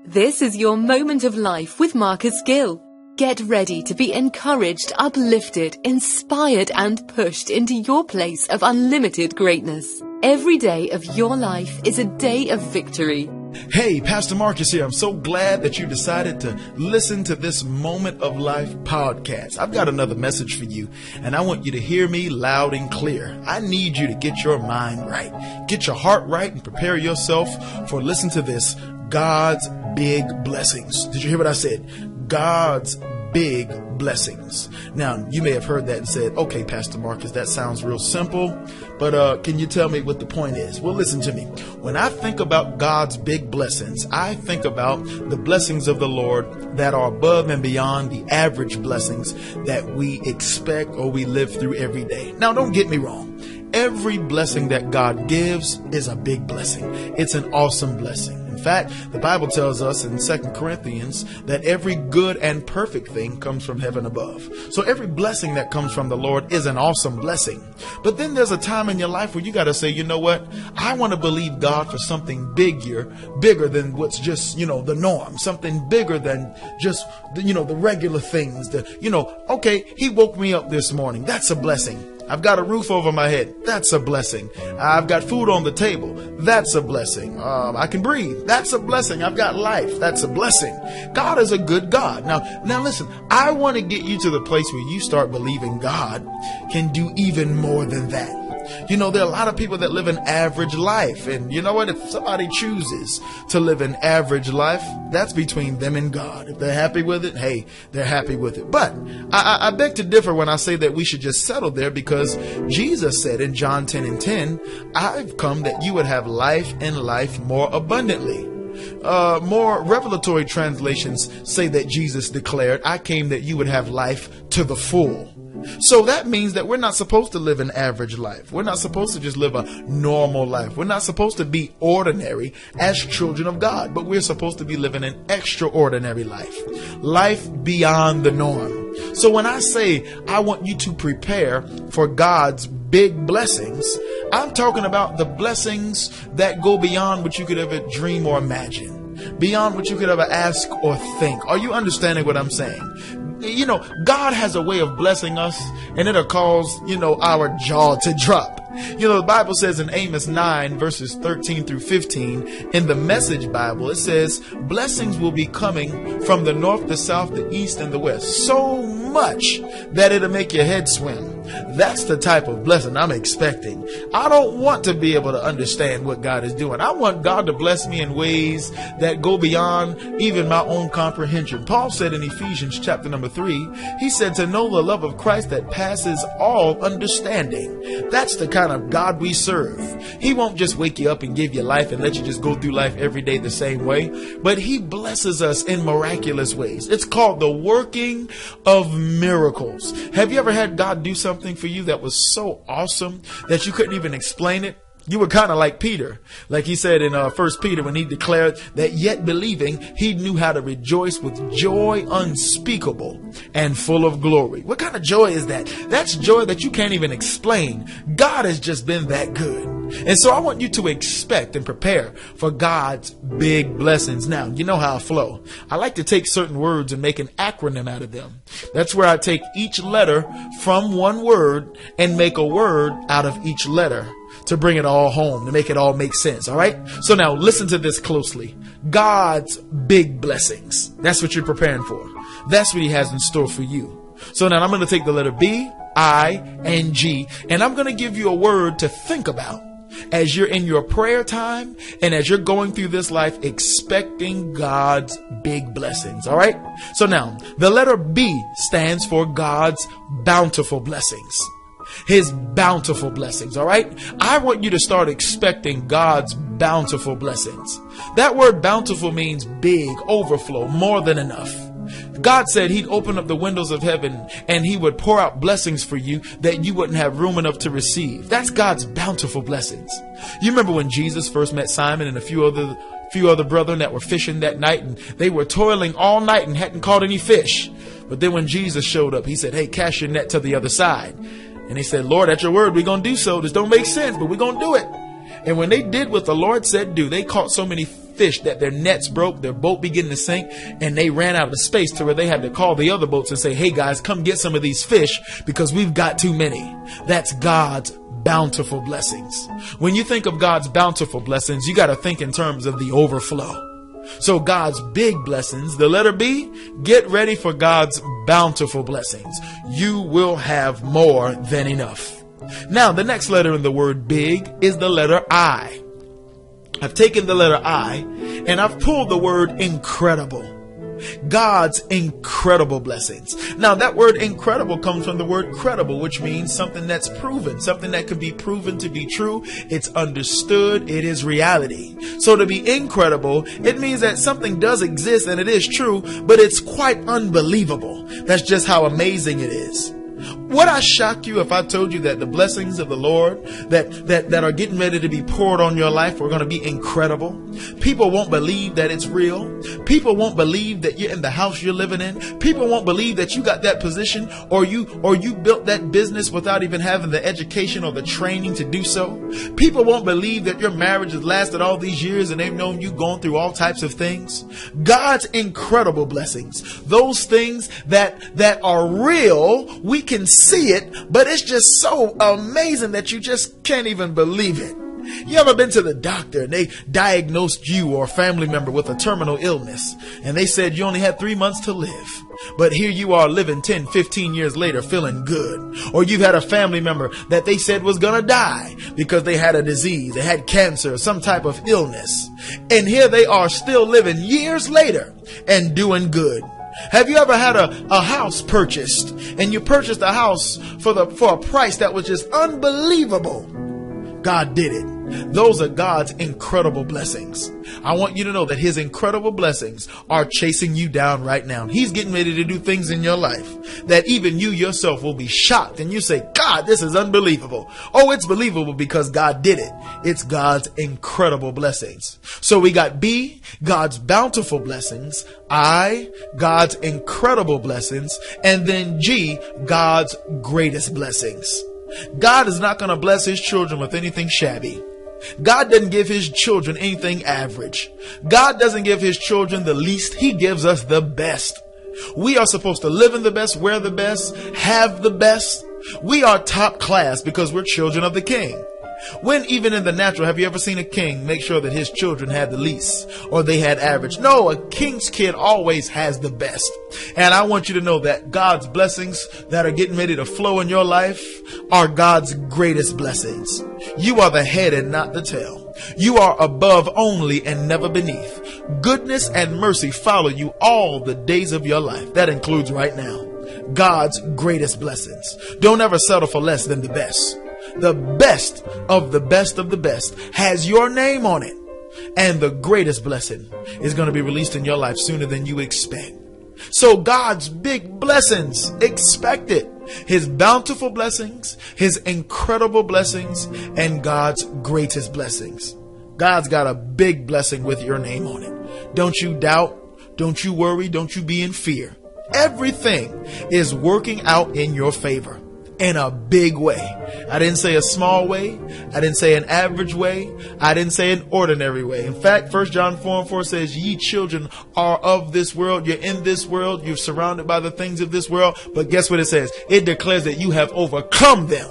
This is your moment of life with Marcus Gill. Get ready to be encouraged, uplifted, inspired, and pushed into your place of unlimited greatness. Every day of your life is a day of victory. Hey, Pastor Marcus here. I'm so glad that you decided to listen to this Moment of Life podcast. I've got another message for you, and I want you to hear me loud and clear. I need you to get your mind right, get your heart right, and prepare yourself for, listen to this, God's big blessings. Did you hear what I said? God's big blessings. Now, you may have heard that and said, okay, Pastor Marcus, that sounds real simple, but can you tell me what the point is? Well, listen to me. When I think about God's big blessings, I think about the blessings of the Lord that are above and beyond the average blessings that we expect or we live through every day. Now, don't get me wrong. Every blessing that God gives is a big blessing. It's an awesome blessing. In fact, the Bible tells us in 2 Corinthians that every good and perfect thing comes from heaven above. So every blessing that comes from the Lord is an awesome blessing. But then there's a time in your life where you got to say, you know what? I want to believe God for something bigger than what's just, the norm, something bigger than just, the regular things. Okay, he woke me up this morning. That's a blessing. I've got a roof over my head. That's a blessing. I've got food on the table. That's a blessing. I can breathe. That's a blessing. I've got life. That's a blessing. God is a good God. Now listen, I want to get you to the place where you start believing God can do even more than that. There are a lot of people that live an average life. And you know what? If somebody chooses to live an average life, that's between them and God. If they're happy with it, hey, they're happy with it. But I beg to differ when I say that we should just settle there, because Jesus said in John 10:10, I've come that you would have life and life more abundantly. More revelatory translations say that Jesus declared, I came that you would have life to the full. So that means that we're not supposed to live an average life. We're not supposed to just live a normal life. We're not supposed to be ordinary as children of God, but we're supposed to be living an extraordinary life, life beyond the norm. So when I say I want you to prepare for God's big blessings, I'm talking about the blessings that go beyond what you could ever dream or imagine, beyond what you could ever ask or think. Are you understanding what I'm saying? God has a way of blessing us, and it'll cause, our jaw to drop. The Bible says in Amos 9 verses 13 through 15 in the Message Bible, it says, blessings will be coming from the north, the south, the east, and the west. So much that it'll make your head swim. That's the type of blessing I'm expecting. I don't want to be able to understand what God is doing. I want God to bless me in ways that go beyond even my own comprehension. Paul said in Ephesians chapter number 3, he said to know the love of Christ that passes all understanding. That's the kind of God we serve. He won't just wake you up and give you life and let you just go through life every day the same way, but he blesses us in miraculous ways. It's called the working of miracles. Have you ever had God do something for you that was so awesome that you couldn't even explain it? You were kind of like Peter, like he said in 1 Peter, when he declared that yet believing, he knew how to rejoice with joy unspeakable and full of glory. What kind of joy is that? That's joy that you can't even explain. God has just been that good. And so I want you to expect and prepare for God's big blessings. Now, you know how I flow. I like to take certain words and make an acronym out of them. That's where I take each letter from one word and make a word out of each letter to bring it all home, to make it all make sense. All right. So now listen to this closely. God's big blessings. That's what you're preparing for. That's what he has in store for you. So now I'm going to take the letter B, I, and G, and I'm going to give you a word to think about as you're in your prayer time and as you're going through this life expecting God's big blessings. All right. So now the letter B stands for God's bountiful blessings. His bountiful blessings. All right. I want you to start expecting God's bountiful blessings. That word bountiful means big, overflow, more than enough. God said he'd open up the windows of heaven and he would pour out blessings for you that you wouldn't have room enough to receive. That's God's bountiful blessings. You remember when Jesus first met Simon and a few other brethren that were fishing that night, and they were toiling all night and hadn't caught any fish. But then when Jesus showed up, he said, hey, cast your net to the other side. And they said, Lord, at your word, we're going to do so. This don't make sense, but we're going to do it. And when they did what the Lord said do, they caught so many fish that their nets broke, their boat began to sink, and they ran out of space to where they had to call the other boats and say, hey guys, come get some of these fish because we've got too many. That's God's bountiful blessings. When you think of God's bountiful blessings, you got to think in terms of the overflow. So God's big blessings, the letter B, get ready for God's bountiful blessings. You will have more than enough. Now, the next letter in the word big is the letter I. I've taken the letter I and I've pulled the word incredible. God's incredible blessings. Now, that word incredible comes from the word credible, which means something that's proven, something that can be proven to be true. It's understood. It is reality. So to be incredible, it means that something does exist and it is true, but it's quite unbelievable. That's just how amazing it is. Would I shock you if I told you that the blessings of the Lord that are getting ready to be poured on your life are going to be incredible? People won't believe that it's real. People won't believe that you're in the house you're living in. People won't believe that you got that position or you built that business without even having the education or the training to do so. People won't believe that your marriage has lasted all these years and they've known you going through all types of things. God's incredible blessings, those things that are real, we can see it, but it's just so amazing that you just can't even believe it. You ever been to the doctor and they diagnosed you or a family member with a terminal illness and they said you only had 3 months to live, but here you are living 10, 15 years later feeling good? Or you've had a family member that they said was gonna die because they had a disease, they had cancer or some type of illness, and here they are still living years later and doing good. Have you ever had a house purchased and you purchased a house for a price that was just unbelievable? God did it. Those are God's incredible blessings. I want you to know that his incredible blessings are chasing you down right now. He's getting ready to do things in your life that even you yourself will be shocked and you say, God, this is unbelievable. Oh, it's believable because God did it. It's God's incredible blessings. So we got B, God's bountiful blessings, I, God's incredible blessings, and then G, God's greatest blessings. God is not going to bless his children with anything shabby. God doesn't give his children anything average. God doesn't give his children the least. He gives us the best. We are supposed to live in the best, wear the best, have the best. We are top class because we're children of the King. When even in the natural, have you ever seen a king make sure that his children had the least or they had average? No, a king's kid always has the best. And I want you to know that God's blessings that are getting ready to flow in your life are God's greatest blessings. You are the head and not the tail. You are above only and never beneath. Goodness and mercy follow you all the days of your life. That includes right now. God's greatest blessings. Don't ever settle for less than the best. The best of the best of the best has your name on it. And the greatest blessing is going to be released in your life sooner than you expect. So God's big blessings, expect it. His bountiful blessings, his incredible blessings, and God's greatest blessings. God's got a big blessing with your name on it. Don't you doubt. Don't you worry. Don't you be in fear. Everything is working out in your favor. In a big way. I didn't say a small way. I didn't say an average way. I didn't say an ordinary way. In fact, 1 John 4:4 says, ye children are of this world. You're in this world. You're surrounded by the things of this world. But guess what it says? It declares that you have overcome them.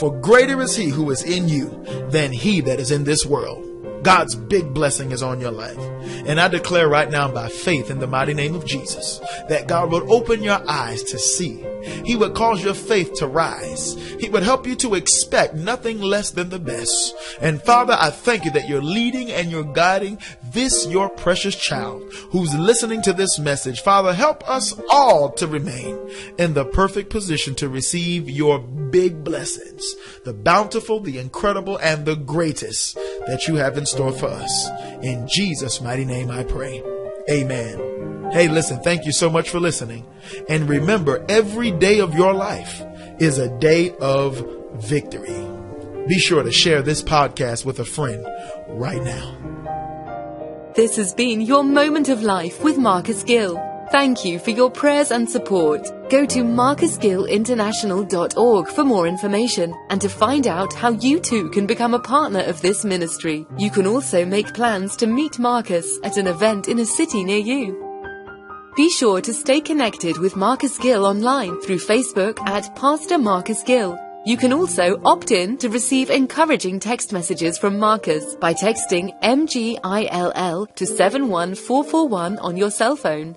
For greater is he who is in you than he that is in this world. God's big blessing is on your life. And I declare right now by faith in the mighty name of Jesus that God would open your eyes to see. He would cause your faith to rise. He would help you to expect nothing less than the best. And Father, I thank you that you're leading and you're guiding this, your precious child who's listening to this message. Father, help us all to remain in the perfect position to receive your big blessings, the bountiful, the incredible, and the greatest that you have in store for us. In Jesus' mighty name I pray. Amen. Hey, listen, thank you so much for listening. And remember, every day of your life is a day of victory. Be sure to share this podcast with a friend right now. This has been your Moment of Life with Marcus Gill. Thank you for your prayers and support. Go to marcusgillinternational.org for more information and to find out how you too can become a partner of this ministry. You can also make plans to meet Marcus at an event in a city near you. Be sure to stay connected with Marcus Gill online through Facebook at Pastor Marcus Gill. You can also opt in to receive encouraging text messages from Marcus by texting MGILL to 71441 on your cell phone.